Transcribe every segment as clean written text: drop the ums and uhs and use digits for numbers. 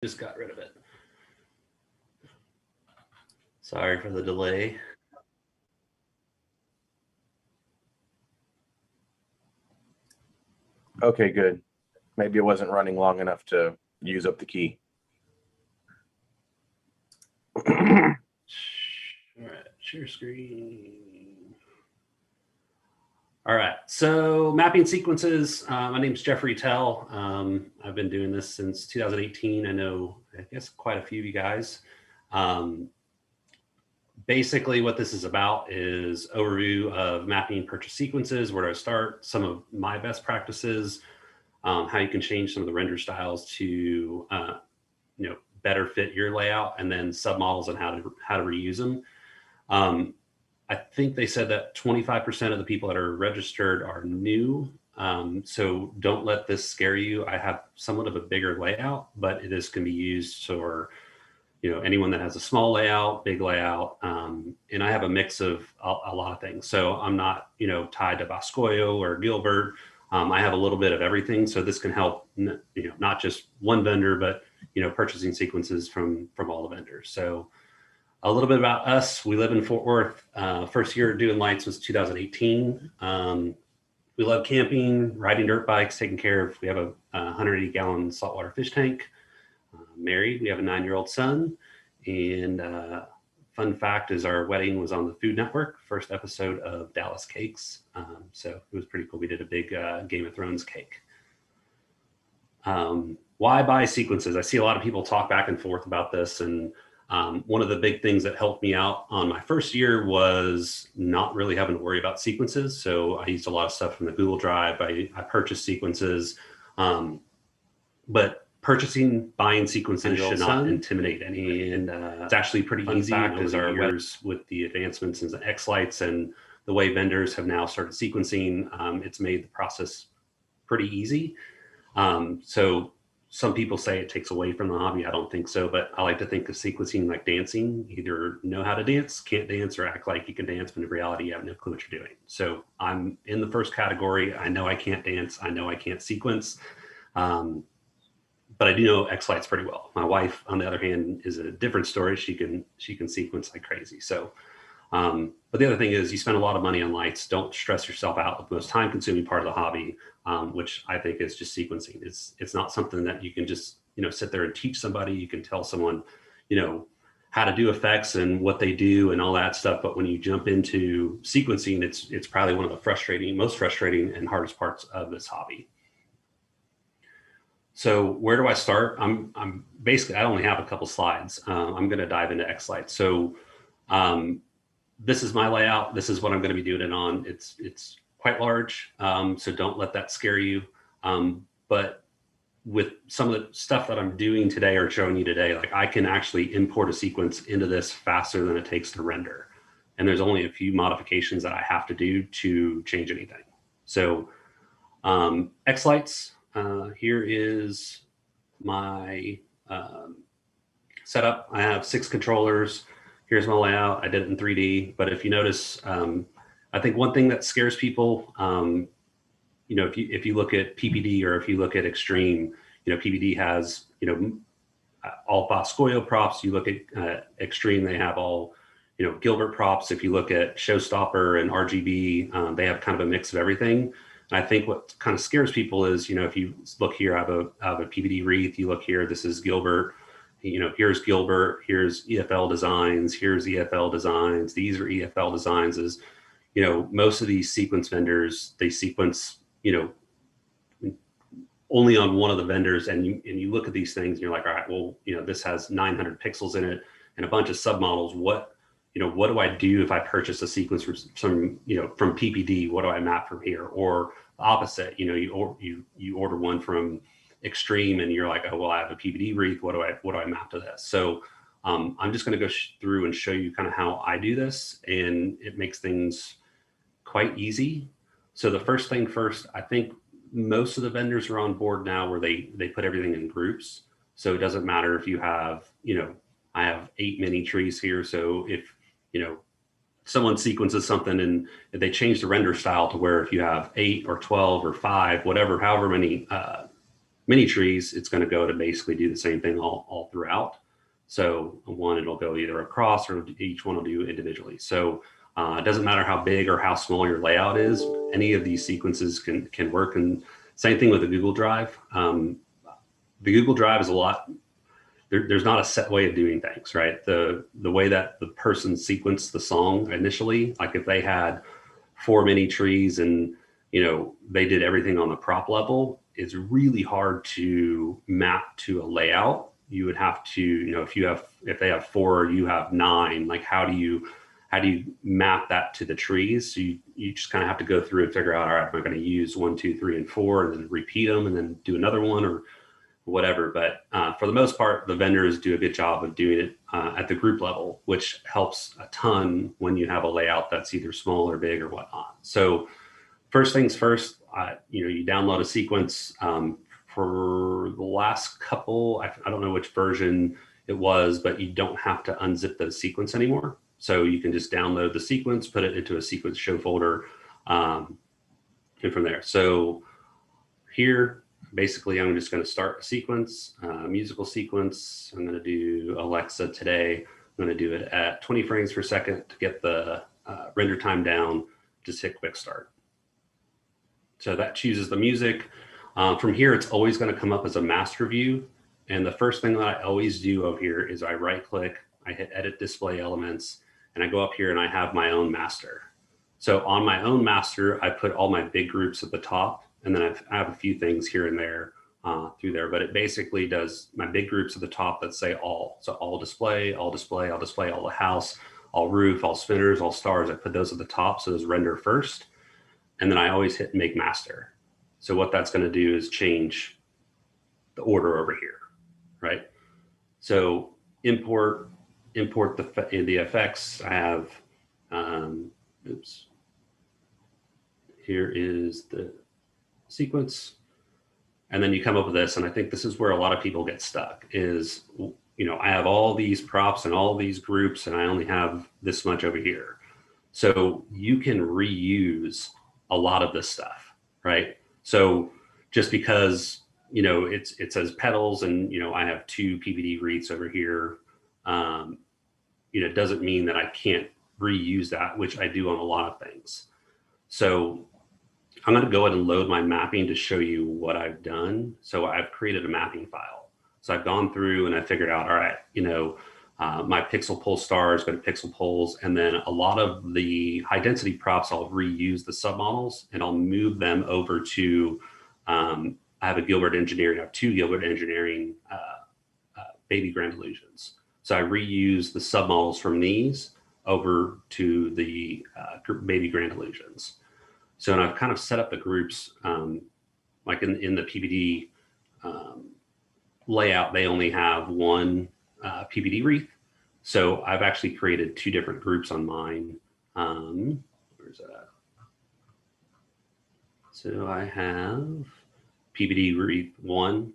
Just got rid of it. Sorry for the delay. Okay, good. Maybe it wasn't running long enough to use up the key. All right, share screen. All right, so mapping sequences. My name's Jeffrey Tell. I've been doing this since 2018. I know, I guess, quite a few of you guys. Basically, what this is about is overview of mapping purchase sequences, where to start, some of my best practices, how you can change some of the render styles to better fit your layout, and then submodels and how to reuse them. I think they said that 25% of the people that are registered are new. So don't let this scare you. I have somewhat of a bigger layout, but this can be used for anyone that has a small layout, big layout, and I have a mix of a lot of things. So I'm not tied to Boscoyo or Gilbert. I have a little bit of everything. So this can help not just one vendor, but purchasing sequences from all the vendors. So a little bit about us. We live in Fort Worth. First year doing lights was 2018. We love camping, riding dirt bikes, taking care of. We have a 180-gallon saltwater fish tank. Married. We have a 9-year-old son. And fun fact is our wedding was on the Food Network, first episode of Dallas Cakes. So it was pretty cool. We did a big Game of Thrones cake. Why buy sequences? I see a lot of people talk back and forth about this. And one of the big things that helped me out on my first year was not really having to worry about sequences. So I used a lot of stuff from the Google Drive. I purchased sequences, but buying sequences should not intimidate any. And it's actually pretty easy. As our years with the advancements in the X lights and the way vendors have now started sequencing, it's made the process pretty easy. So some people say it takes away from the hobby. I don't think so, but I like to think of sequencing like dancing. Either know how to dance, can't dance, or act like you can dance, but in reality, you have no clue what you're doing. So I'm in the first category. I know I can't dance. I know I can't sequence. But I do know X lights pretty well. My wife, on the other hand, is a different story. She can sequence like crazy. So, but the other thing is you spend a lot of money on lights. Don't stress yourself out with the most time-consuming part of the hobby, which I think is just sequencing. It's not something that you can just sit there and teach somebody. You can tell someone, how to do effects and what they do and all that stuff. But when you jump into sequencing, it's probably one of the most frustrating and hardest parts of this hobby. So where do I start? I'm basically, I only have a couple slides. I'm going to dive into X lights. So this is my layout. This is what I'm going to be doing it on. It's quite large. So don't let that scare you. But with some of the stuff that I'm doing today or showing you today, like I can actually import a sequence into this faster than it takes to render. And there's only a few modifications that I have to do to change anything. So X lights. Here is my setup. I have 6 controllers. Here's my layout. I did it in 3D. But if you notice, I think one thing that scares people, if you look at PPD or if you look at Extreme, PPD has all Boscoyo props. You look at Extreme, they have all Gilbert props. If you look at Showstopper and RGB, they have kind of a mix of everything. And I think what kind of scares people is, if you look here, I have a PVD wreath. You look here, this is Gilbert. Here's Gilbert. Here's EFL designs. Here's EFL designs. These are EFL designs. Most of these sequence vendors, they sequence, only on one of the vendors. And you look at these things and you're like, all right, well, this has 900 pixels in it and a bunch of submodels. What do I do if I purchase a sequence from PPD? What do I map from here? Or the opposite, you order one from Extreme and you're like, oh, well, I have a PPD wreath. What do I map to this? So I'm just going to go through and show you kind of how I do this, and it makes things quite easy. So the first thing first, I think most of the vendors are on board now where they put everything in groups. So it doesn't matter if you have, I have 8 mini trees here. So if, someone sequences something and they change the render style to where if you have 8 or 12 or 5, whatever, however many mini trees, it's going to go to basically do the same thing all throughout. So one, it'll go either across or each one will do individually. So it doesn't matter how big or how small your layout is. Any of these sequences can work. And same thing with the Google Drive. The Google Drive is a lot. There's not a set way of doing things, right? The way that the person sequenced the song initially, like if they had 4 mini trees and they did everything on the prop level, it's really hard to map to a layout. You would have to, if they have 4, you have 9. Like how do you map that to the trees? So you just kind of have to go through and figure out, all right, am I going to use 1, 2, 3, and 4, and then repeat them, and then do another one or whatever. But for the most part, the vendors do a good job of doing it at the group level, which helps a ton when you have a layout that's either small or big or whatnot. So first things first, you download a sequence. For the last couple, I don't know which version it was, but you don't have to unzip the sequence anymore. So you can just download the sequence, put it into a sequence show folder, and from there. So here, basically, I'm just going to start a sequence, musical sequence. I'm going to do Alexa today. I'm going to do it at 20 frames per second to get the render time down. Just hit quick start. So that chooses the music. From here, it's always going to come up as a master view. And the first thing that I always do over here is I right click, I hit edit display elements, and I go up here and I have my own master. So on my own master, I put all my big groups at the top, and then I have a few things here and there through there, but it basically does my big groups at the top that say all. So all display, all display, all display, all the house, all roof, all spinners, all stars. I put those at the top, so those render first. And then I always hit make master. So what that's going to do is change the order over here, right? So import the effects. I have, here is the sequence. And then you come up with this. And I think this is where a lot of people get stuck is, I have all these props and all these groups, and I only have this much over here. So you can reuse a lot of this stuff, right? So just because, it says pedals and, I have 2 PVD wreaths over here, doesn't mean that I can't reuse that, which I do on a lot of things. So I'm going to go ahead and load my mapping to show you what I've done. So I've created a mapping file. So I've gone through and I figured out, all right, my pixel pole stars go to pixel poles. And then a lot of the high density props, I'll reuse the submodels and I'll move them over to, I have a Gilbert Engineering, I have 2 Gilbert Engineering baby grand illusions. So I reuse the submodels from these over to the baby grand illusions. So and I've kind of set up the groups, like in the PVD layout, they only have 1 PVD wreath. So I've actually created 2 different groups on mine. Where's that? So I have PVD wreath 1,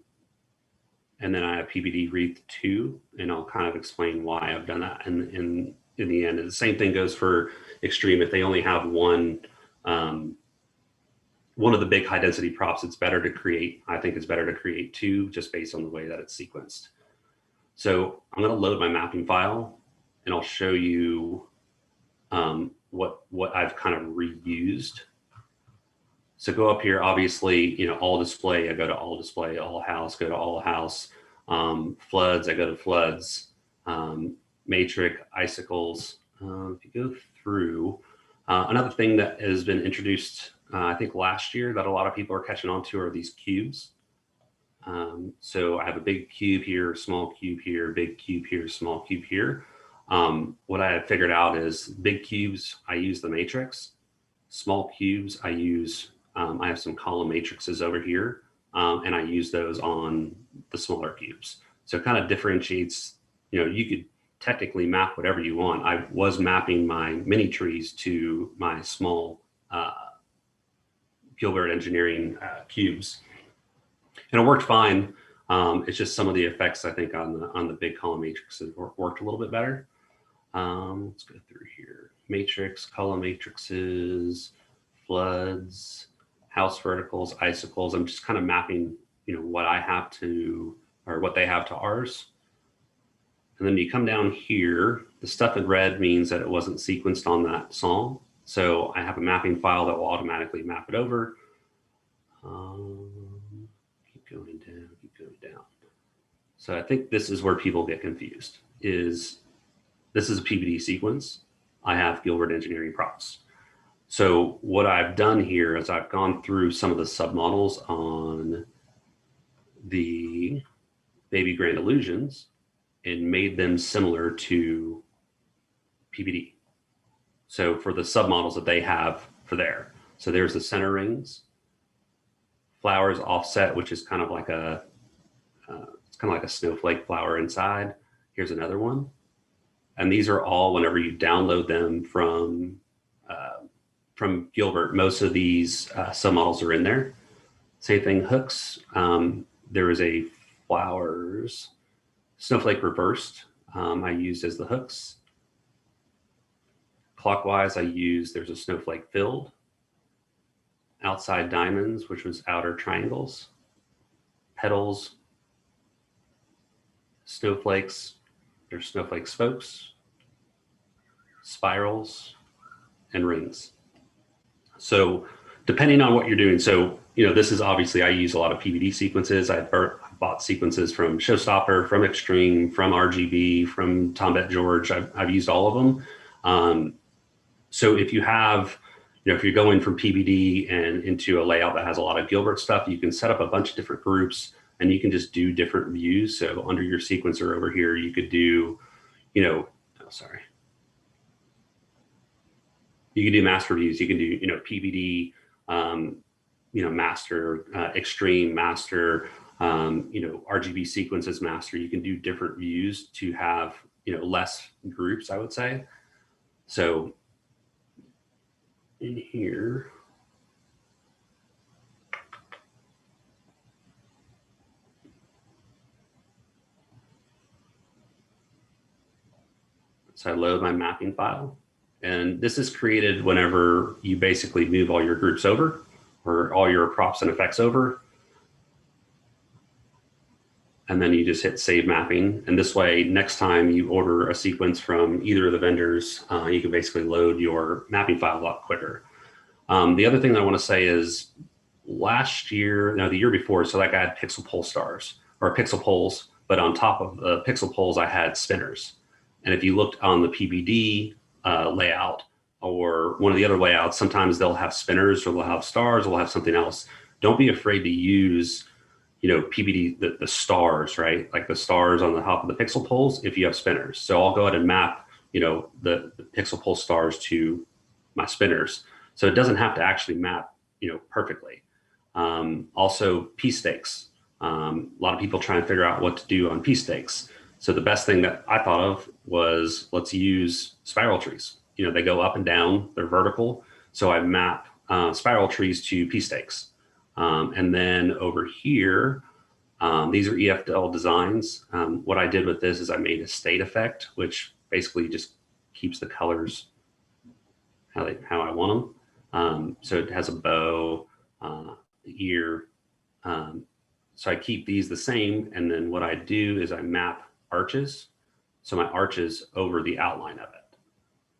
and then I have PVD wreath 2, and I'll kind of explain why I've done that in the end. And the same thing goes for extreme. If they only have one of the big high density props, I think it's better to create 2 just based on the way that it's sequenced. So I'm going to load my mapping file and I'll show you what I've kind of reused. So go up here, obviously, all display, I go to all display, all house, go to all house, floods, I go to floods, matrix, icicles. If you go through, another thing that has been introduced, I think last year that a lot of people are catching on to are these cubes. So I have a big cube here, small cube here, big cube here, small cube here. What I have figured out is big cubes, I use the matrix. Small cubes, I use, I have some column matrices over here, and I use those on the smaller cubes. So it kind of differentiates, you could technically map whatever you want. I was mapping my mini trees to my small Gilbert Engineering cubes, and it worked fine. It's just some of the effects I think on the big column matrices worked a little bit better. Let's go through here. Matrix, column matrices, floods, house verticals, icicles. I'm just kind of mapping what I have to, or what they have to ours. And then you come down here, the stuff in red means that it wasn't sequenced on that song. So I have a mapping file that will automatically map it over. Keep going down, keep going down. So I think this is where people get confused, is this is a PVD sequence. I have Gilbert Engineering props. So what I've done here is I've gone through some of the submodels on the Baby Grand Illusions and made them similar to PVD. So for the submodels that they have for there. So there's the center rings, flowers offset, which is kind of like a, it's kind of like a snowflake flower inside. Here's another one. And these are all, whenever you download them from Gilbert, most of these submodels are in there. Same thing, hooks. There is a flowers snowflake reversed I used as the hooks. Clockwise, I used, there's a snowflake filled. Outside diamonds, which was outer triangles. Petals, snowflakes, there's snowflake spokes, spirals, and rings. So depending on what you're doing, so this is obviously, I use a lot of PVD sequences. I bought sequences from Showstopper, from Extreme, from RGB, from Tombet George. I've used all of them. So if you have, if you're going from PVD and into a layout that has a lot of Gilbert stuff, you can set up a bunch of different groups and you can just do different views. So under your sequencer over here, you could do, you could do master views. You can do, PVD, master, extreme master, RGB sequences master. You can do different views to have, less groups, I would say. So in here, so I load my mapping file, and this is created whenever you basically move all your groups over, or all your props and effects over. And then you just hit save mapping. And this way, next time you order a sequence from either of the vendors, you can basically load your mapping file a lot quicker. The other thing that I want to say is last year, no, the year before, so like I had pixel pole stars or pixel poles, but on top of the pixel poles, I had spinners. And if you looked on the PVD layout or one of the other layouts, sometimes they'll have spinners or they'll have stars or they'll have something else. Don't be afraid to use PVD, the stars, right? Like the stars on the top of the pixel poles if you have spinners. So I'll go ahead and map, the pixel pole stars to my spinners. So it doesn't have to actually map, perfectly. Also P stakes. A lot of people try and figure out what to do on P stakes. So the best thing that I thought of was, let's use spiral trees. They go up and down, they're vertical. So I map spiral trees to P stakes. And then over here, these are EFL designs. What I did with this is I made a state effect, which basically just keeps the colors how I want them. So it has a bow, the ear. So I keep these the same. And then what I do is I map arches. So my arches over the outline of it.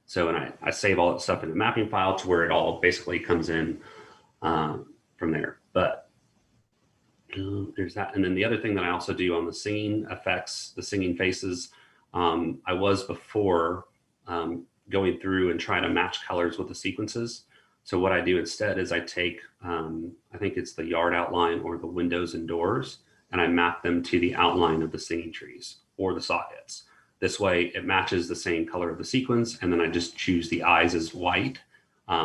So, and I save all that stuff in the mapping file to where it all basically comes in from there. But there's that. And then the other thing that I also do on the singing effects, the singing faces, I was before going through and trying to match colors with the sequences. So what I do instead is I take, I think it's the yard outline or the windows and doors, and I map them to the outline of the singing trees or the sockets. This way it matches the same color of the sequence. And then I just choose the eyes as white.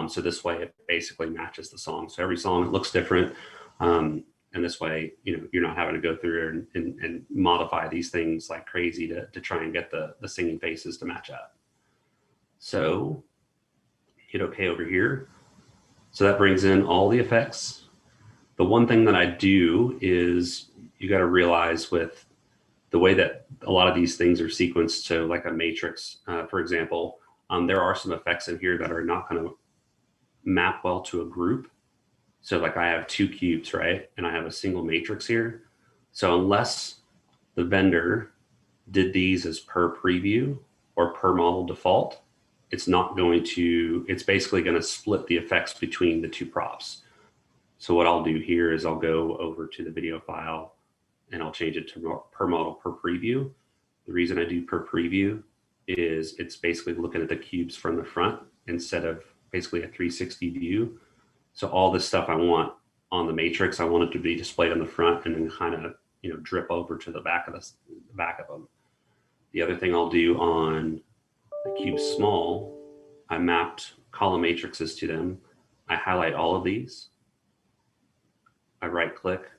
So this way it basically matches the song. So every song, it looks different. And this way, you're not having to go through and modify these things like crazy to try and get the singing faces to match up. So hit OK over here. So that brings in all the effects. The one thing that I do is you got to realize with the way that a lot of these things are sequenced, so like a matrix, for example, there are some effects in here that are not going to map well to a group. So like I have 2 cubes, right? And I have a single matrix here. So unless the vendor did these as per preview or per model default, it's not going to, it's basically going to split the effects between the 2 props. So what I'll do here is I'll go over to the video file and I'll change it to per model per preview. The reason I do per preview is it's basically looking at the cubes from the front instead of basically a 360 view. So all this stuff I want on the matrix, I want it to be displayed on the front and then kind of, you know, drip over to the back of them. The other thing I'll do on the cube small, I mapped column matrices to them. I highlight all of these. I right click,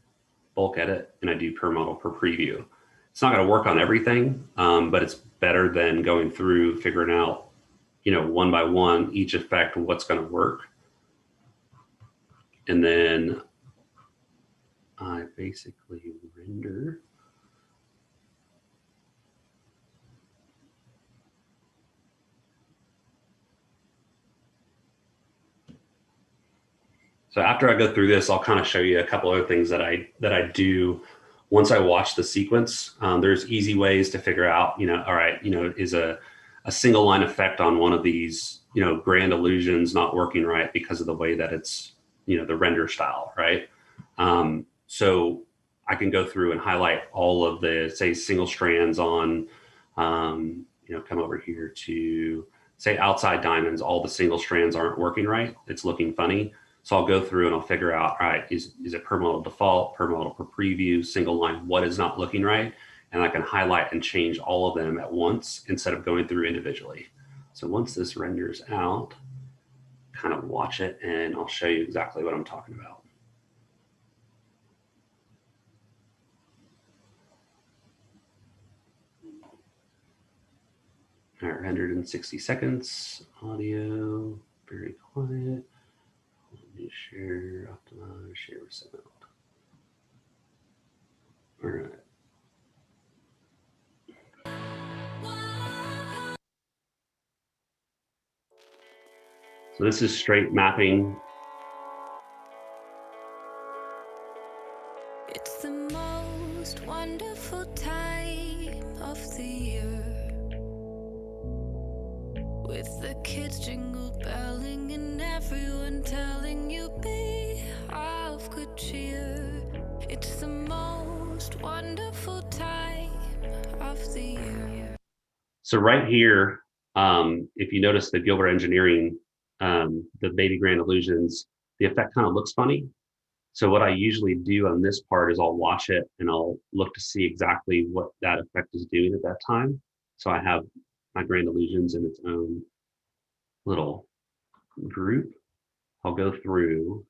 bulk edit, and I do per model per preview. It's not going to work on everything, but it's better than going through figuring out, you know, one by one, each effect, what's going to work. And then I basically render. So after I go through this, I'll kind of show you a couple other things that I do once I watch the sequence. There's easy ways to figure out, you know, all right, you know, is a single line effect on one of these, you know, grand illusions not working right because of the way that it's, you know, the render style, right? So I can go through and highlight all of the, say, single strands on, you know, come over here to say outside diamonds, all the single strands aren't working right. It's looking funny. So I'll go through and I'll figure out, all right, is it per model default, per model per preview, single line, what is not looking right? And I can highlight and change all of them at once instead of going through individually. So once this renders out, kind of watch it and I'll show you exactly what I'm talking about. All right, rendered in 60 seconds, audio, very quiet. Let me share, optimize, share sound. All right. So this is straight mapping. It's the most wonderful time of the year, with the kids jingle belling and everyone telling you be of good cheer. It's the most wonderful time of the year. So right here, if you notice the Gilbert Engineering, the baby grand illusions, the effect kind of looks funny. So what I usually do on this part is I'll watch it and I'll look to see exactly what that effect is doing at that time. So I have my grand illusions in its own little group. I'll go through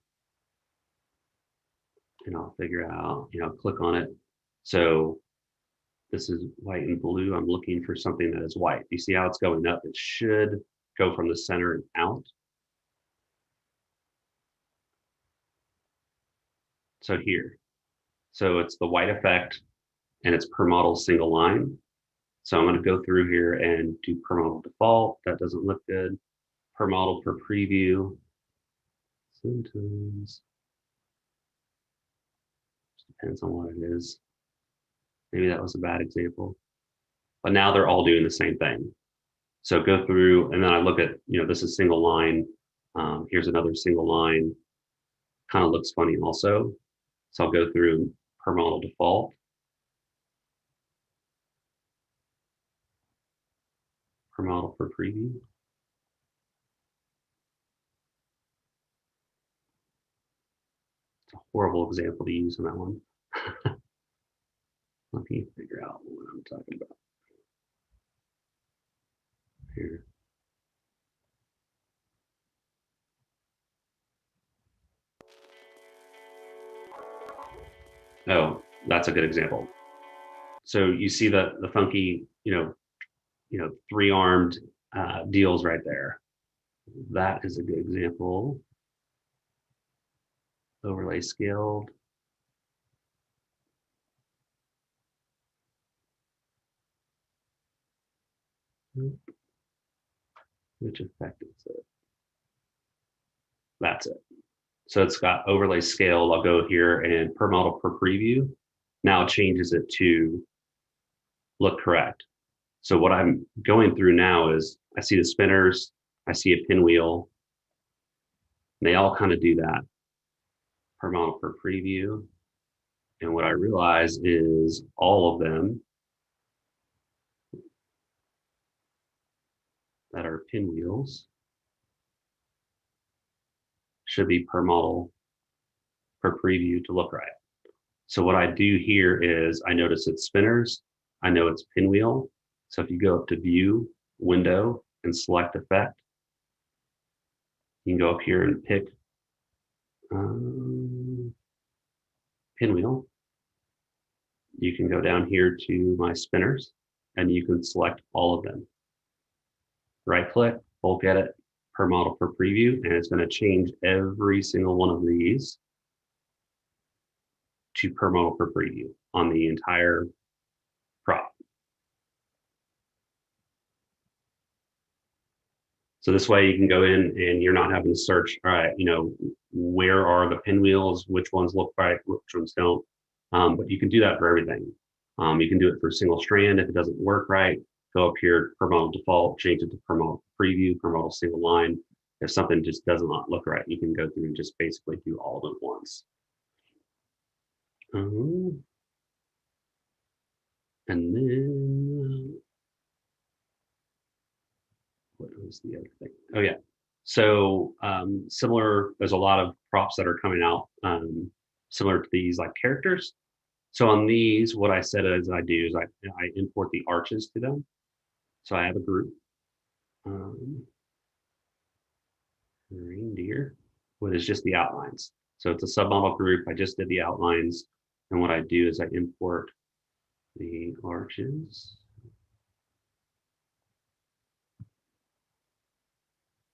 and I'll figure out, you know, click on it. So this is white and blue. I'm looking for something that is white. You see how it's going up? It should go from the center and out. So here, so it's the white effect and it's per model single line. So I'm going to go through here and do per model default. That doesn't look good. Per model per preview. Sometimes depends on what it is. Maybe that was a bad example, but now they're all doing the same thing. So go through and then I look at, you know, this is single line. Here's another single line. Kind of looks funny also. So I'll go through per model default. Per model per preview. It's a horrible example to use on that one. Let me figure out what I'm talking about here. Oh, that's a good example. So you see the funky, you know, 3-armed deals right there. That is a good example. Overlay scaled. Which effect is it? That's it. So it's got overlay scale. I'll go here and per model per preview. Now it changes it to look correct. So what I'm going through now is I see the spinners, I see a pinwheel, and they all kind of do that per model per preview. And what I realize is all of them that are pinwheels should be per model per preview to look right. So what I do here is I notice it's spinners, I know it's pinwheel. So if you go up to view, window, and select effect, you can go up here and pick pinwheel. You can go down here to my spinners and you can select all of them. Right click, bulk edit, per model per preview, and it's going to change every single one of these to per model per preview on the entire prop. So this way you can go in and you're not having to search, all right, you know, where are the pinwheels, which ones look right, which ones don't. But you can do that for everything. You can do it for single strand. If it doesn't work right, go up here, per model default, change it to per model preview, per model single line. If something just does not look right, you can go through and just basically do all of it at once. And then, what was the other thing? Oh yeah. So similar, there's a lot of props that are coming out similar to these, like characters. So on these, what I said is I do is I import the arches to them. So I have a group, reindeer, what is just the outlines. So it's a submodel group. I just did the outlines. And what I do is I import the arches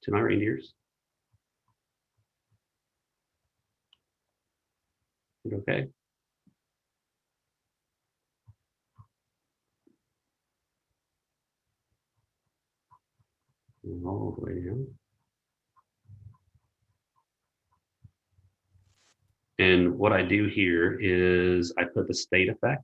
to my reindeers. Okay. All the way down. And what I do here is I put the state effect.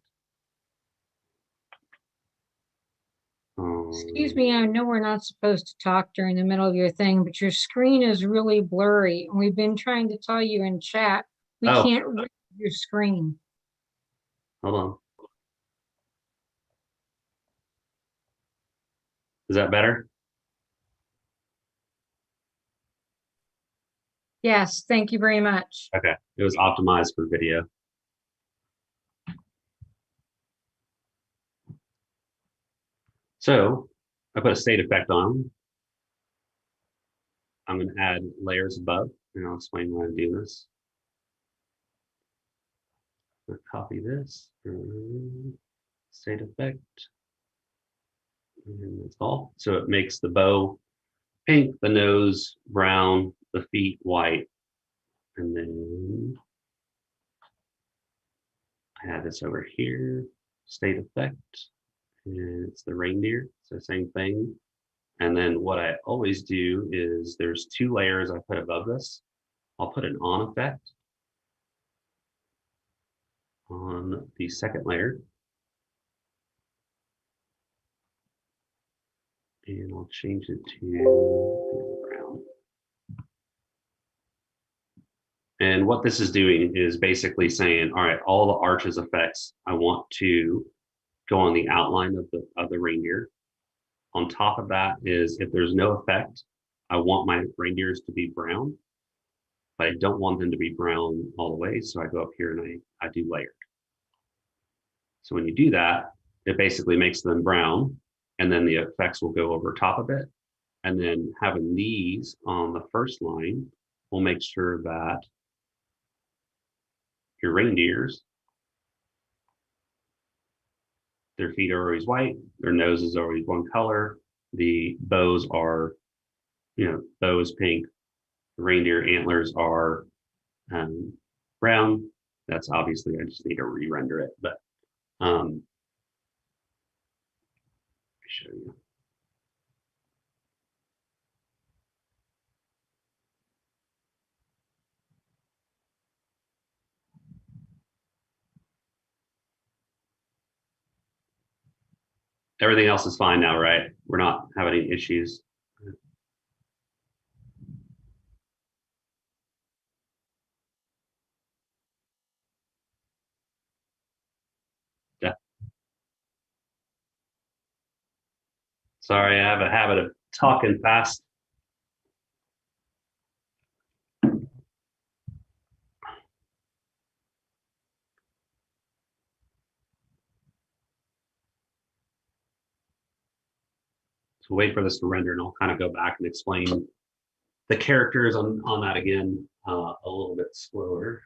Excuse me, I know we're not supposed to talk during the middle of your thing, but your screen is really blurry. And we've been trying to tell you in chat, we can't read your screen. Hold on. Is that better? Yes, thank you very much. Okay, it was optimized for video. So I put a state effect on. I'm going to add layers above, and I'll explain why I'm doing this. I'll copy this, state effect, and that's all. So it makes the bow pink, the nose brown, the feet white, and then I have this over here, state effect, and it's the reindeer, so same thing. And then what I always do is there's two layers I put above this. I'll put an on effect on the second layer. And I'll change it to brown. And what this is doing is basically saying, all right, all the arches effects, I want to go on the outline of the reindeer. On top of that is if there's no effect, I want my reindeers to be brown, but I don't want them to be brown all the way. So I go up here and I do layered. So when you do that, it basically makes them brown, and then the effects will go over top of it. And then having these on the first line will make sure that your reindeers, their feet are always white, their nose is always one color, the bows are, bows pink, the reindeer antlers are brown. That's obviously, I just need to re-render it, but let me show you. Everything else is fine now, right? We're not having any issues. Yeah. Sorry, I have a habit of talking fast. So wait for this to render and I'll kind of go back and explain the characters on that again a little bit slower.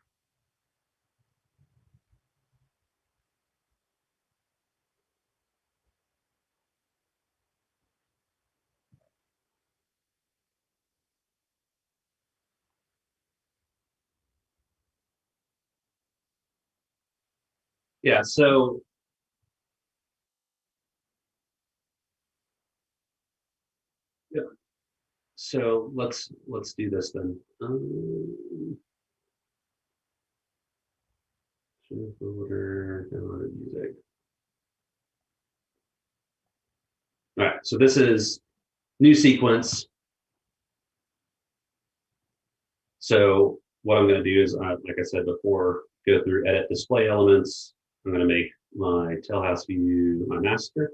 Yeah, so yeah. So let's do this then. Folder, downloaded music. All right, so this is new sequence. So what I'm going to do is, like I said before, go through edit display elements. I'm going to make my tailhouse view my master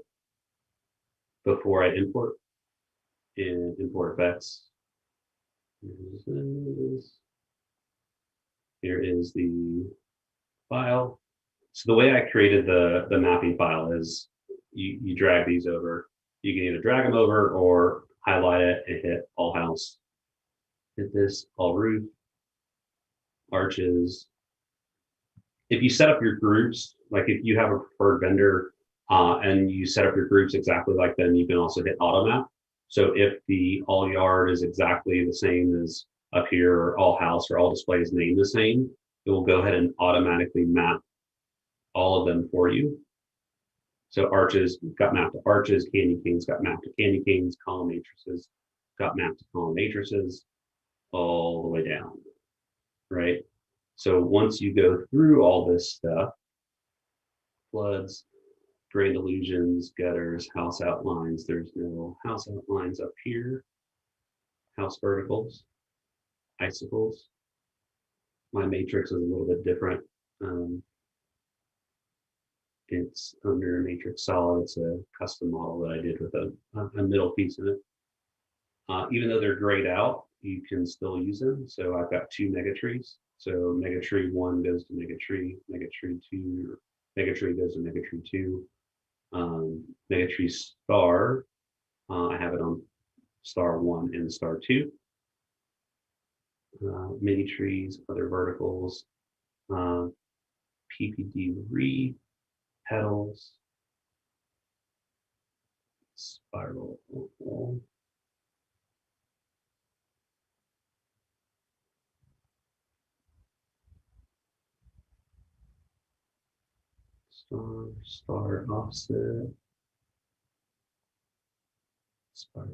before I import and import effects. Here is the file. So the way I created the mapping file is you drag these over. You can either drag them over or highlight it and hit all house. Hit this, all roof, arches. If you set up your groups, like if you have a preferred vendor and you set up your groups exactly like them, you can also hit auto map. So if the all yard is exactly the same as up here, or all house or all displays named the same, it will go ahead and automatically map all of them for you. So arches got mapped to arches, candy canes got mapped to candy canes, column matrices got mapped to column matrices, all the way down, right? So once you go through all this stuff, floods, drain illusions, gutters, house outlines, there's no house outlines up here, house verticals, icicles. My matrix is a little bit different. It's under matrix solid. It's a custom model that I did with a middle piece in it. Even though they're grayed out, you can still use them. So I've got two megatrees. So megatree 1 goes to megatree 2, megatree goes to megatree 2. Megatree star, I have it on star 1 and star 2. Mini trees, other verticals, PPD wreath, petals, spiral, star offset, spiral.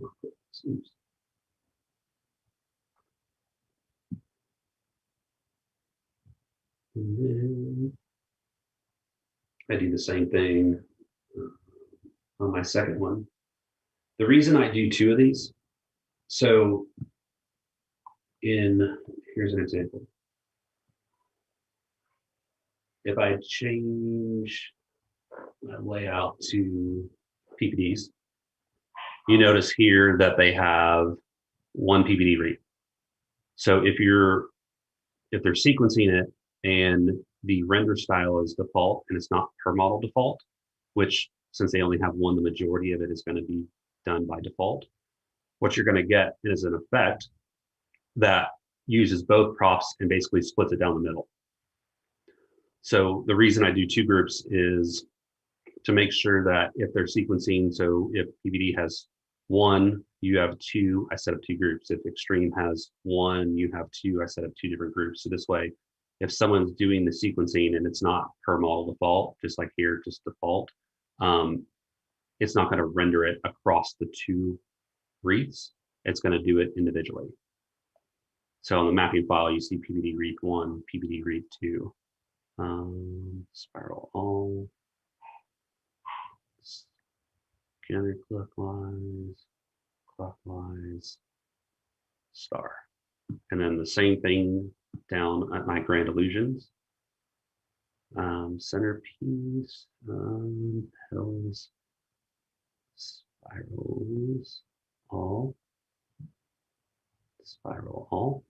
Oops. And then I do the same thing on my second one. The reason I do two of these, so here's an example. If I change my layout to PPDs, you notice here that they have one PPD read. So if they're sequencing it and the render style is default and it's not per model default, which since they only have one, the majority of it is going to be done by default. What you're going to get is an effect that uses both props and basically splits it down the middle. So the reason I do two groups is to make sure that if they're sequencing, so if PPD has one, you have two, I set up two groups. If Extreme has one, you have two, I set up two different groups. So this way, if someone's doing the sequencing and it's not per model default, just like here, just default, it's not going to render it across the two wreaths. It's going to do it individually. So on the mapping file, you see PPD wreath 1, PPD wreath 2, spiral all. counterclockwise, clockwise, star. And then the same thing down at my Grand Illusions. Centerpiece, petals, spirals, all, spiral all.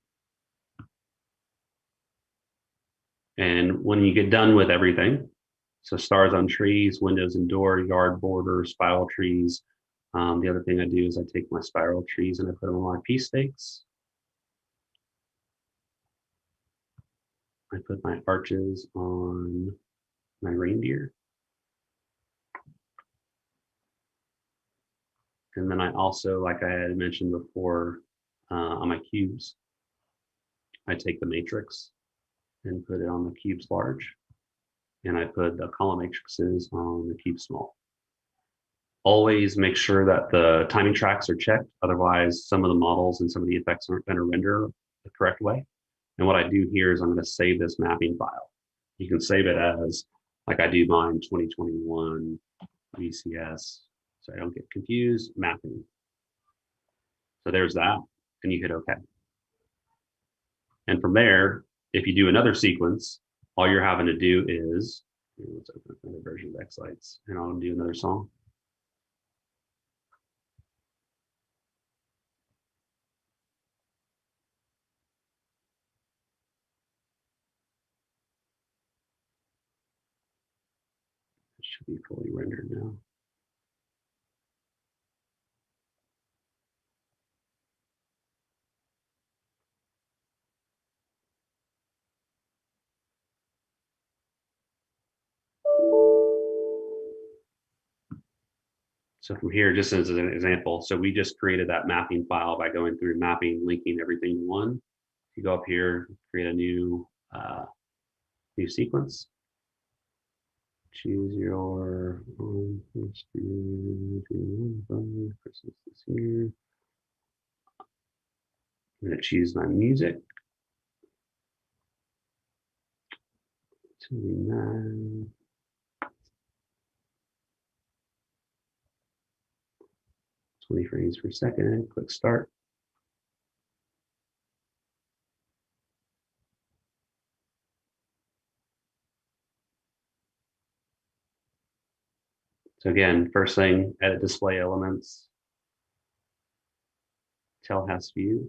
And when you get done with everything, so stars on trees, windows and door, yard border, spiral trees. The other thing I do is I take my spiral trees and I put them on my piece stakes. I put my arches on my reindeer. And then I also, like I had mentioned before, on my cubes, I take the matrix and put it on the cubes large. And I put the column matrices on the cube small. Always make sure that the timing tracks are checked. Otherwise, some of the models and some of the effects aren't going to render the correct way. And what I do here is I'm going to save this mapping file. You can save it as, like I do mine, 2021 VCS, so I don't get confused, mapping. So there's that, and you hit OK. And from there, if you do another sequence, all you're having to do is, let's open up another version of X-Lights, and I'll do another song. It should be fully rendered now. So from here, just as an example, so we just created that mapping file by going through mapping, linking everything to one. You go up here, create a new sequence. Choose your Christmas this year. I'm going to choose my music. 29. 20 frames per second, click start. So again, first thing, edit display elements, tell has view,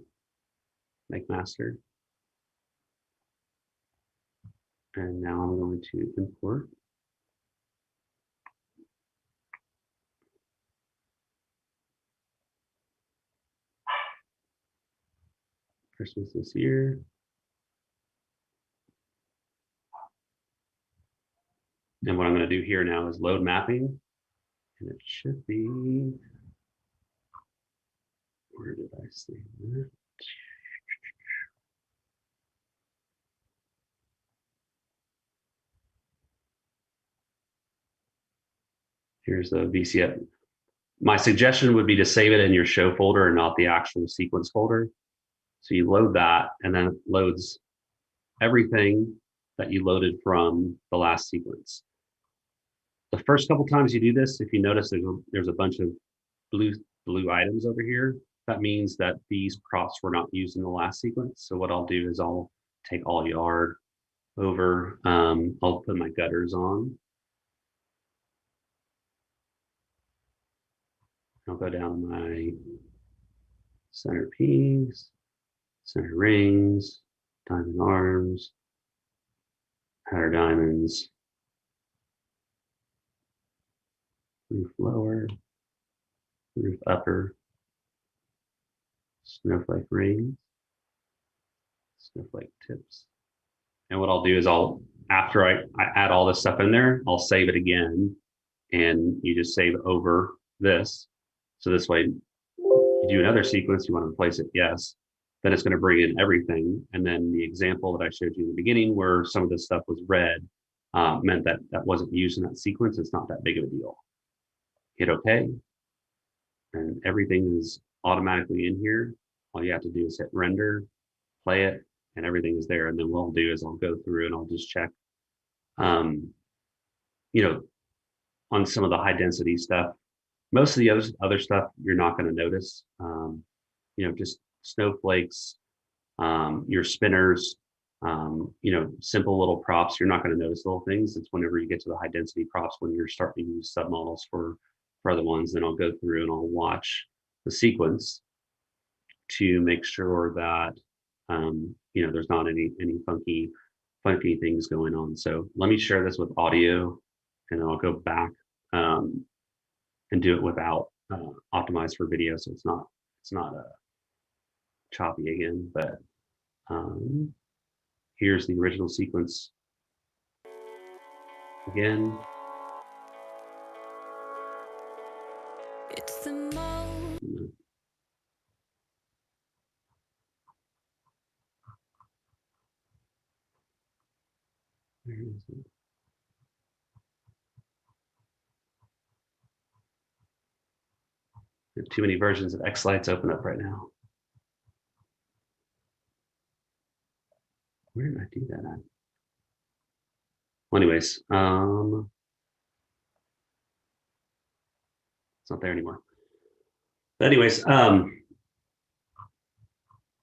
make master. And now I'm going to import. Christmas this year. And what I'm going to do here now is load mapping. And it should be, where did I save that? Here's the VCS. My suggestion would be to save it in your show folder and not the actual sequence folder. So you load that, and then it loads everything that you loaded from the last sequence. The first couple times you do this, if you notice there's a bunch of blue items over here, that means that these props were not used in the last sequence. So what I'll do is I'll take all yard over, I'll put my gutters on. I'll go down my centerpiece, center rings, diamond arms, outer diamonds, roof lower, roof upper, snowflake rings, snowflake tips. And what I'll do is after I add all this stuff in there, I'll save it again, and you just save over this. So this way, you do another sequence, you want to replace it, yes. Then it's going to bring in everything. And then the example that I showed you in the beginning where some of this stuff was red meant that that wasn't used in that sequence. It's not that big of a deal. Hit OK. And everything is automatically in here. All you have to do is hit render, play it, and everything is there. And then what I'll do is I'll go through and I'll just check, you know, on some of the high density stuff, Most of the other stuff you're not going to notice. Just snowflakes, your spinners, simple little props. You're not going to notice little things. It's whenever you get to the high density props when you're starting to use submodels for other ones. Then I'll go through and I'll watch the sequence to make sure that there's not any funky things going on. So let me share this with audio, and then I'll go back and do it without optimize for video, so it's not choppy again. But here's the original sequence again. It's the most. Where is it? I have too many versions of X-Lights open up right now. Where did I do that at? Well, anyways, it's not there anymore. But anyways,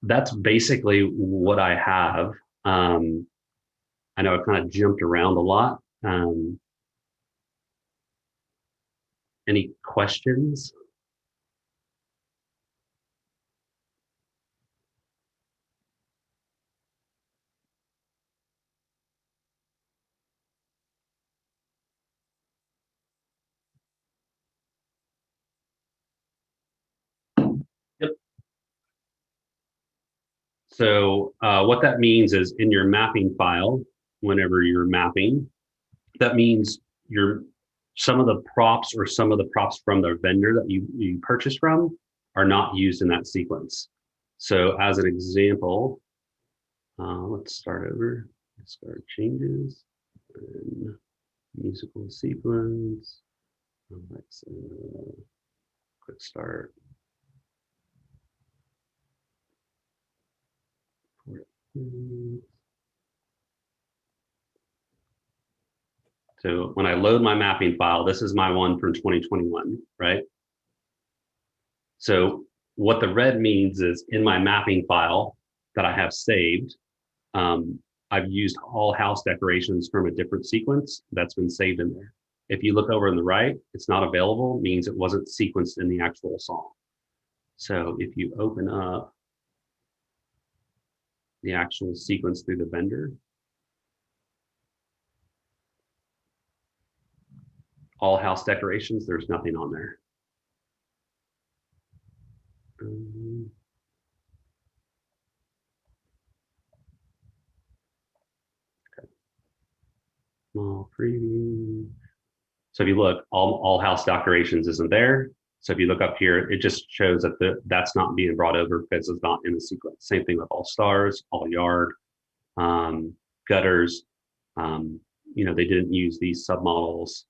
that's basically what I have. I know I kind of jumped around a lot. Any questions? Yep. So what that means is in your mapping file, whenever you're mapping, that means some of the props or some of the props from the vendor that you purchased from are not used in that sequence. So as an example, let's start over. Start changes and musical sequence. Let's quick start. So when I load my mapping file, this is my one from 2021, right? So what the red means is in my mapping file that I have saved, I've used all house decorations from a different sequence that's been saved in there. If you look over on the right, it's not available, means it wasn't sequenced in the actual song. So if you open up the actual sequence through the vendor, all house decorations, there's nothing on there. Okay. Small preview. So if you look, all house decorations isn't there. So if you look up here, it just shows that that's not being brought over because it's not in the sequence. Same thing with all stars, all yard, gutters. They didn't use these submodels.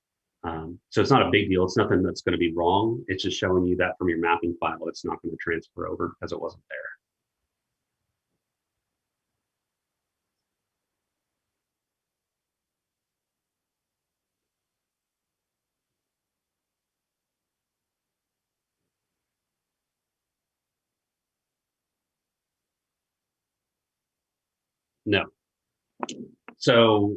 So it's not a big deal. It's nothing that's going to be wrong. It's just showing you that from your mapping file, it's not going to transfer over because it wasn't there. No. So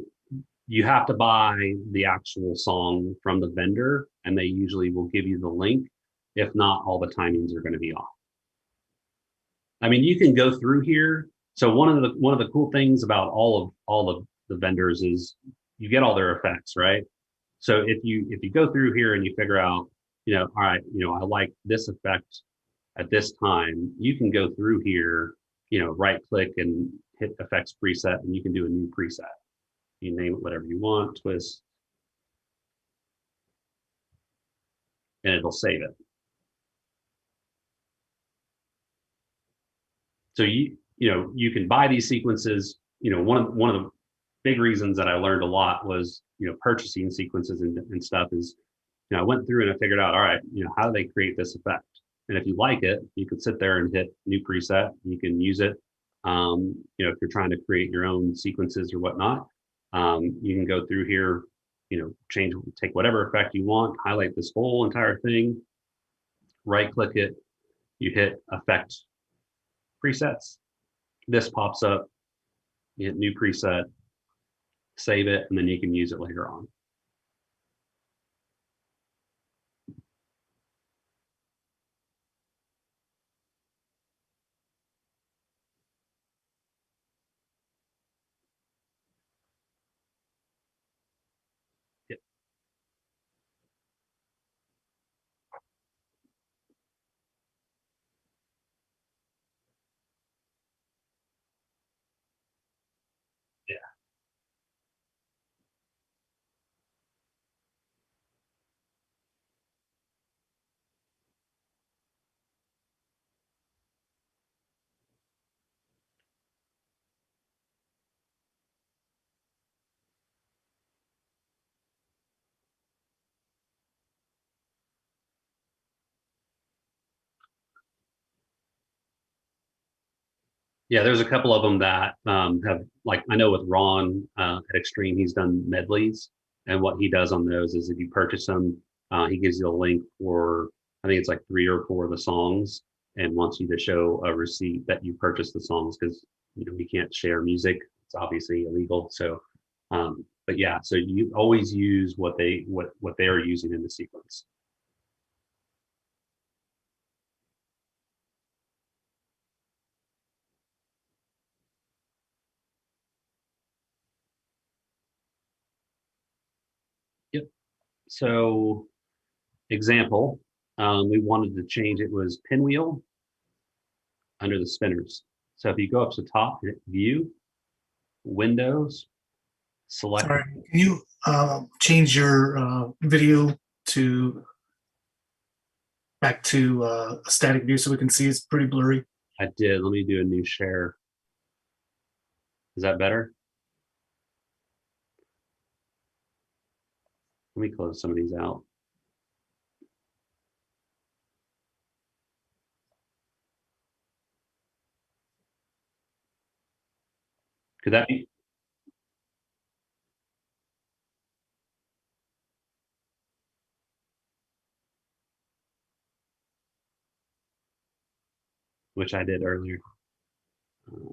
you have to buy the actual song from the vendor, and they usually will give you the link. If not, all the timings are going to be off. I mean, you can go through here. So one of the cool things about all of the vendors is you get all their effects, right? So if you go through here and you figure out, all right, I like this effect at this time, you can go through here, right click and hit effects preset, and you can do a new preset. You name it whatever you want, twist, and it'll save it. So you can buy these sequences. One of the big reasons that I learned a lot was purchasing sequences and stuff is I went through and I figured out, all right, how do they create this effect? And if you like it, you could sit there and hit new preset. You can use it. If you're trying to create your own sequences or whatnot, you can go through here, take whatever effect you want, highlight this whole entire thing, right click it, you hit effect presets. This pops up, you hit new preset, save it, and then you can use it later on. Yep. Yeah. Yeah, there's a couple of them that have, like, I know with Ron at Extreme, he's done medleys. And what he does on those is if you purchase them, he gives you a link for, I think it's like 3 or 4 of the songs, and wants you to show a receipt that you purchased the songs, because, you know, we can't share music. It's obviously illegal. So, but yeah, so you always use what they are using in the sequence. Yep. So example, we wanted to change, it was pinwheel under the spinners. So if you go up to top, hit view, windows, select. Sorry, can you change your video to back to a static view so we can see? It's pretty blurry. I did. Let me do a new share. Is that better? Let me close some of these out. Could that be? Which I did earlier. Right.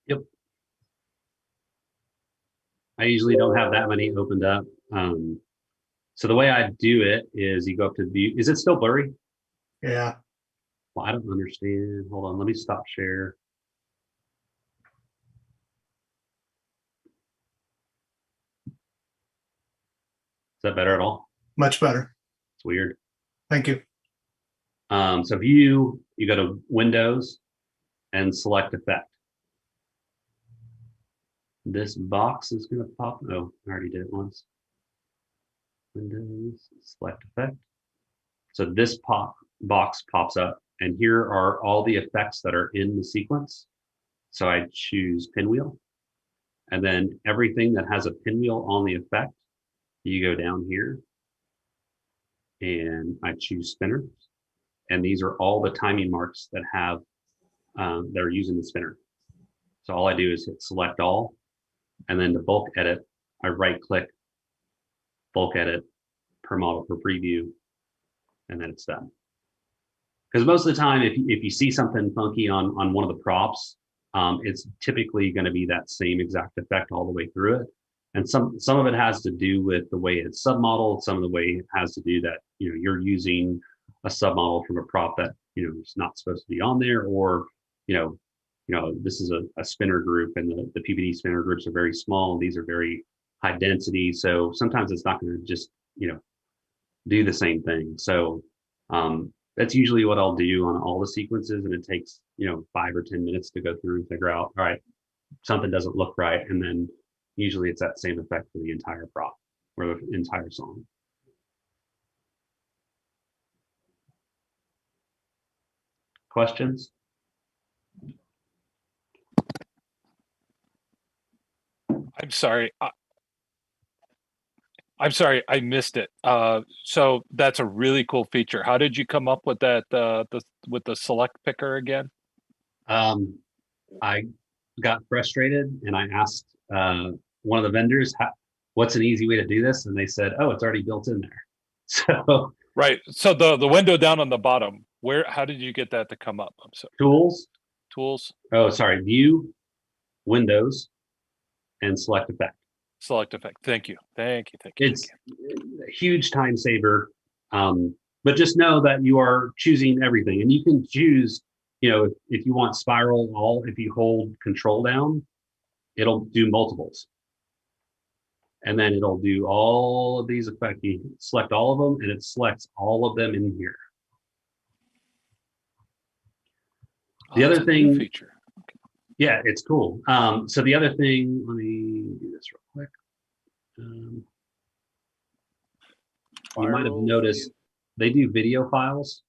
Yep. I usually don't have that many opened up. So the way I do it is you go up to view. Is it still blurry? Yeah. Well, I don't understand. Hold on. Let me stop share. Is that better at all? Much better. It's weird. Thank you. So view, you go to Windows and select effect. This box is going to pop. Oh, I already did it once. Windows, select effect. So this box pops up, and here are all the effects that are in the sequence. So I choose pinwheel, and then everything that has a pinwheel on the effect, you go down here, and I choose spinners. And these are all the timing marks that have that are using the spinner. So all I do is hit select all, and then to bulk edit, I right click, bulk edit, per model per preview, and then it's done. Because most of the time, if you see something funky on one of the props, it's typically going to be that same exact effect all the way through it. And some of it has to do with the way it's submodeled. Some of the way it has to do that, you know, you're using a submodel from a prop that, you know, is not supposed to be on there, or, you know, this is a spinner group, and the PVD spinner groups are very small. These are very high density. So sometimes it's not going to just, you know, do the same thing. So that's usually what I'll do on all the sequences. And it takes, you know, 5 or 10 minutes to go through and figure out, all right, something doesn't look right. And then usually it's that same effect for the entire prop or the entire song. Questions? I'm sorry. I'm sorry, I missed it. So that's a really cool feature. How did you come up with that? With the select picker again? I got frustrated and I asked one of the vendors, what's an easy way to do this? And they said, oh, it's already built in there. So Right. So the window down on the bottom, how did you get that to come up? I'm sorry. tools, Tools, oh, sorry, view, Windows, and select effect. select effect. Thank you. Thank you. Thank you. It's a huge time saver. But just know that you are choosing everything, and you can choose, if you want spiral all, if you hold control down, it'll do multiples. And then it'll do all of these effects. You select all of them and it selects all of them in here. Oh, The other that's a new thing, feature. yeah, it's cool. So the other thing, let me do this real quick. You might have noticed they do video files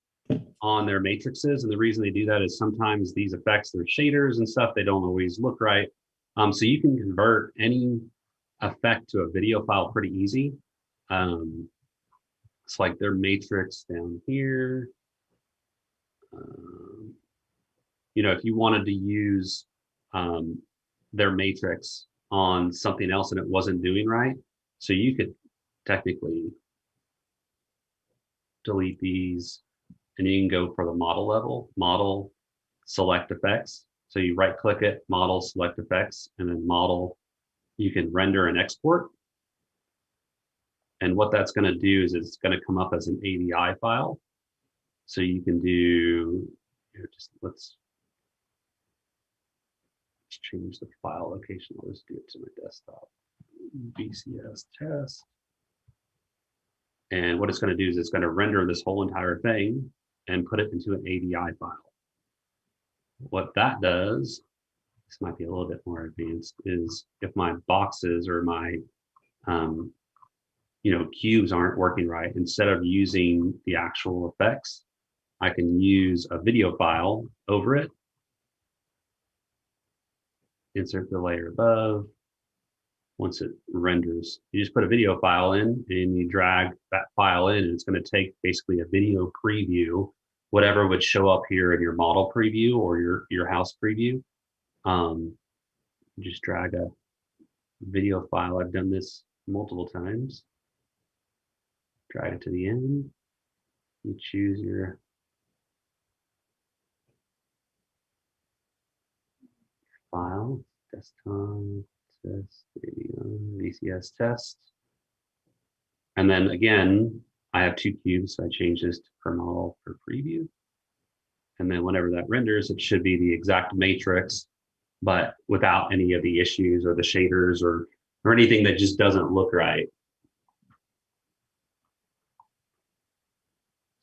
on their matrices. And the reason they do that is sometimes these effects, their shaders and stuff, they don't always look right. So you can convert any effect to a video file pretty easy. It's like their matrix down here. If you wanted to use their matrix on something else and it wasn't doing right, so you could technically delete these and you can go for the model level, model, select effects. So you right click it, model, select effects, and then model, you can render and export. And what that's going to do is it's going to come up as an AVI file. So you can do, let's change the file location. I'll just do it to my desktop. VCS test. And what it's going to do is it's going to render this whole entire thing and put it into an AVI file. What that does, this might be a little bit more advanced, is if my boxes or my cubes aren't working right, instead of using the actual effects, I can use a video file over it, insert the layer above. Once it renders, you just put a video file in and you drag that file in, and it's going to take basically a video preview, whatever would show up here in your model preview or your house preview. Just drag a video file. I've done this multiple times. Drag it to the end. You choose your file, desktop, test, VCS test. And then again, I have 2 cubes, so I change this to per model per preview. And then whenever that renders, it should be the exact matrix, but without any of the issues or the shaders or anything that just doesn't look right.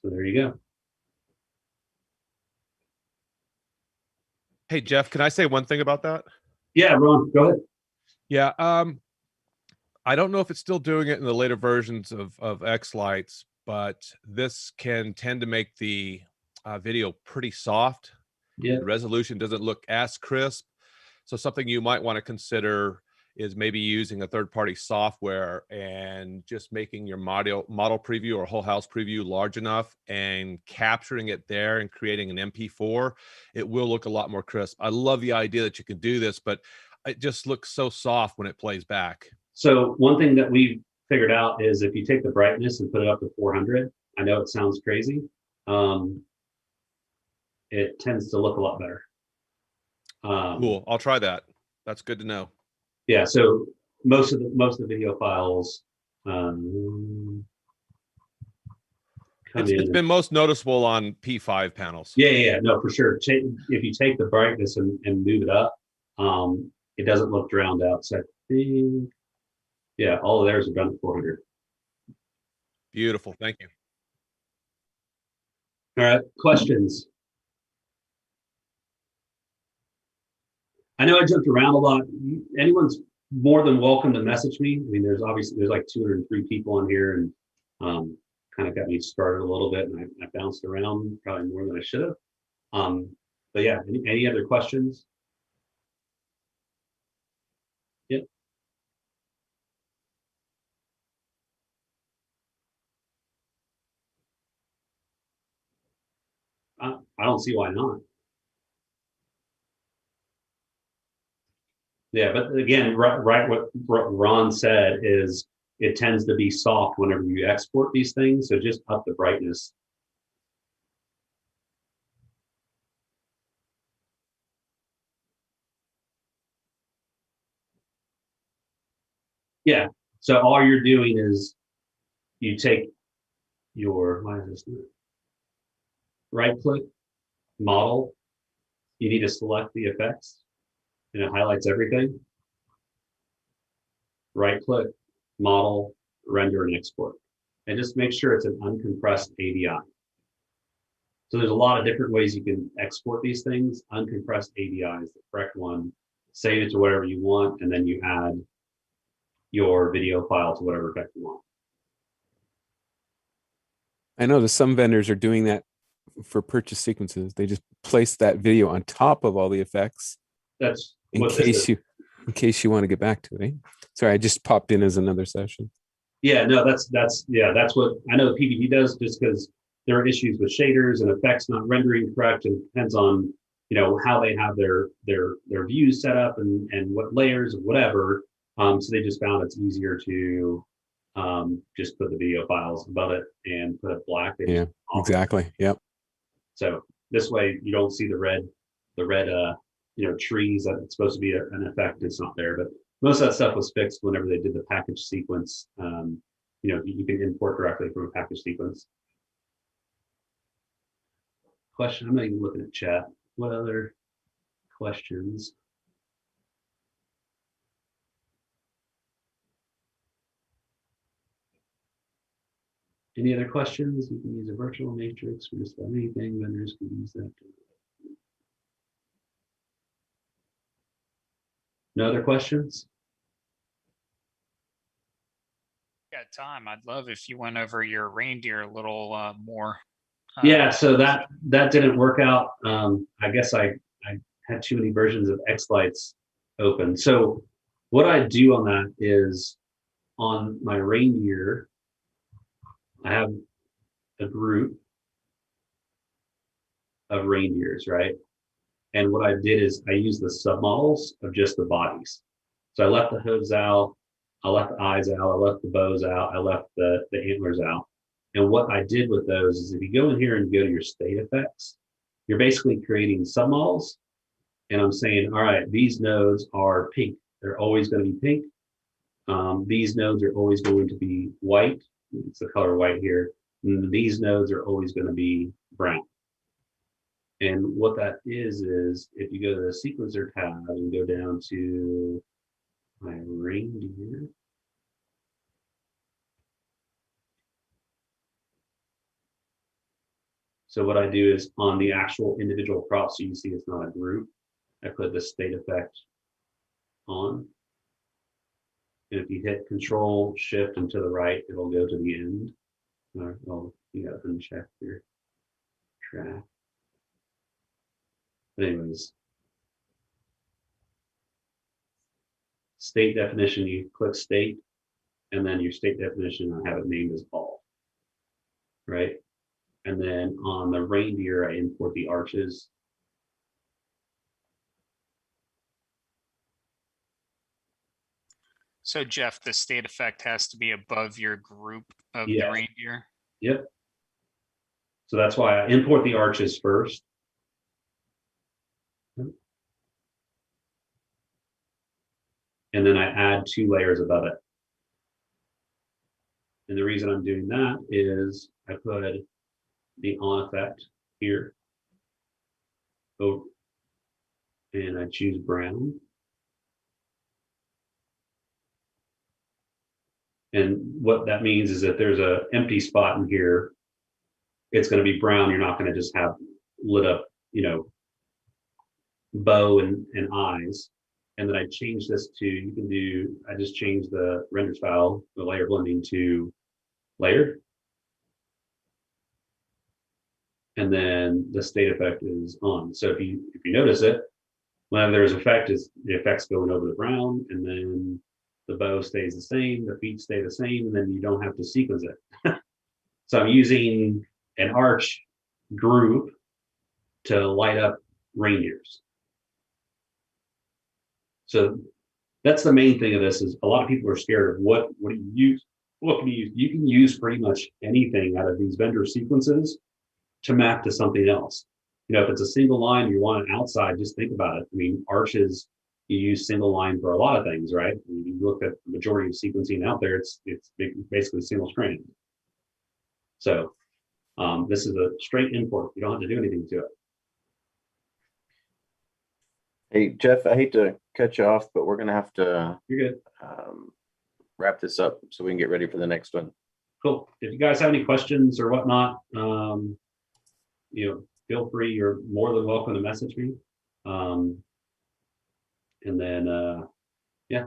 So there you go. Hey, Jeff, can I say one thing about that? Yeah, Ron, go ahead. Yeah. I don't know if it's still doing it in the later versions of X-Lights, but this can tend to make the video pretty soft. Yeah. The resolution doesn't look as crisp. So something you might want to consider is maybe using a third-party software and just making your model preview or whole house preview large enough and capturing it there and creating an MP4. It will look a lot more crisp. I love the idea that you can do this, but it just looks so soft when it plays back. So one thing that we figured out is if you take the brightness and put it up to 400, I know it sounds crazy. It tends to look a lot better. Cool. I'll try that. That's good to know. Yeah. So most of the video files it's been most noticeable on P5 panels. Yeah. No, for sure. If you take the brightness and move it up, it doesn't look drowned out. So I think, yeah, all of theirs are done at 400. Beautiful. Thank you. All right. Questions? I know I jumped around a lot. Anyone's more than welcome to message me. I mean, there's like 203 people on here, and kind of got me started a little bit, and I bounced around probably more than I should have. But yeah, any other questions? Yep. I don't see why not. Yeah, but again, right, what Ron said is it tends to be soft whenever you export these things. So just up the brightness. Yeah. So all you're doing is you take your, why is this not? Right click, model. You need to select the effects and it highlights everything. Right click, model, render and export. And just make sure it's an uncompressed ADI. So there's a lot of different ways you can export these things. Uncompressed ADI is the correct one. Save it to whatever you want, and then you add your video file to whatever effect you want. I know that some vendors are doing that for purchase sequences. They just place that video on top of all the effects That's in what this is. case you want to get back to it. Eh? Sorry, I just popped in as another session. Yeah, no, that's what I know PVD does, just because there are issues with shaders and effects not rendering correct, and it depends on how they have their views set up and what layers and whatever. So they just found it's easier to just put the video files above it and put it black. Yeah, exactly. Yep. So this way you don't see the red trees that it's supposed to be an effect. It's not there, but most of that stuff was fixed whenever they did the package sequence. You can import directly from a package sequence. Question, I'm not even looking at chat. What other questions? Any other questions? You can use a virtual matrix for just about anything. Vendors can use that. No other questions? Got time. I'd love if you went over your reindeer a little more. Yeah, so that didn't work out. I guess I had too many versions of X-Lights open. So what I do on that is on my reindeer, I have a group of reindeers, right? And what I did is I used the submodels of just the bodies. So I left the hooves out, I left the eyes out, I left the bows out, I left the antlers out. And what I did with those is if you go in here and go to your state effects, you're basically creating submodels. And I'm saying, all right, these nodes are pink. They're always going to be pink. These nodes are always going to be white. It's the color white here. And these nodes are always going to be brown. And what that is if you go to the sequencer tab and go down to my reindeer. So what I do is on the actual individual crop, so you see it's not a group, I put the state effect on. And if you hit Control Shift and to the right, it'll go to the end. Oh, you got to uncheck your track. But anyways, state definition, you click state, and then your state definition, I have it named as all, right? And then on the reindeer, I import the arches. So Jeff, the state effect has to be above your group of Yeah. the reindeer. Yep. So that's why I import the arches first. And then I add 2 layers above it. And the reason I'm doing that is I put the on effect here. Oh, and I choose brown. And what that means is that there's an empty spot in here, it's going to be brown. You're not going to just have lit up, bow and eyes. And then I change this to, I just changed the render style, the layer blending to layered. And then the state effect is on. So if you notice it, whenever there's effect, the effect's going over the brown, and then the bow stays the same, the feet stay the same, and then you don't have to sequence it. So I'm using an arch group to light up reindeers. So that's the main thing of this is a lot of people are scared of what do you use? What can you use? You can use pretty much anything out of these vendor sequences to map to something else. You know, if it's a single line, you want it outside, just think about it. I mean, arches, you use single line for a lot of things, right? I mean, you look at the majority of sequencing out there, it's basically single strand. So this is a straight import. You don't have to do anything to it. Hey, Jeff, I hate to cut you off, but we're going to have to You're good. wrap this up so we can get ready for the next one. Cool. If you guys have any questions or whatnot, you know, feel free. You're more than welcome to message me. And then, yeah.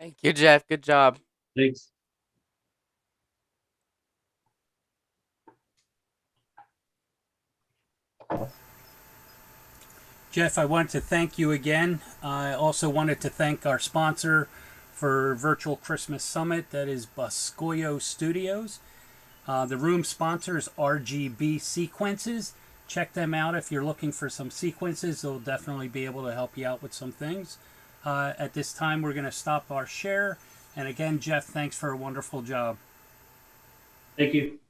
Thank you, Jeff. Good job. Thanks. Jeff, I want to thank you again. I also wanted to thank our sponsor for Virtual Christmas Summit, that is Boscoyo Studios. The room sponsor is RGB Sequences. Check them out if you're looking for some sequences. They'll definitely be able to help you out with some things. At this time, we're going to stop our share. And again, Jeff, thanks for a wonderful job. Thank you.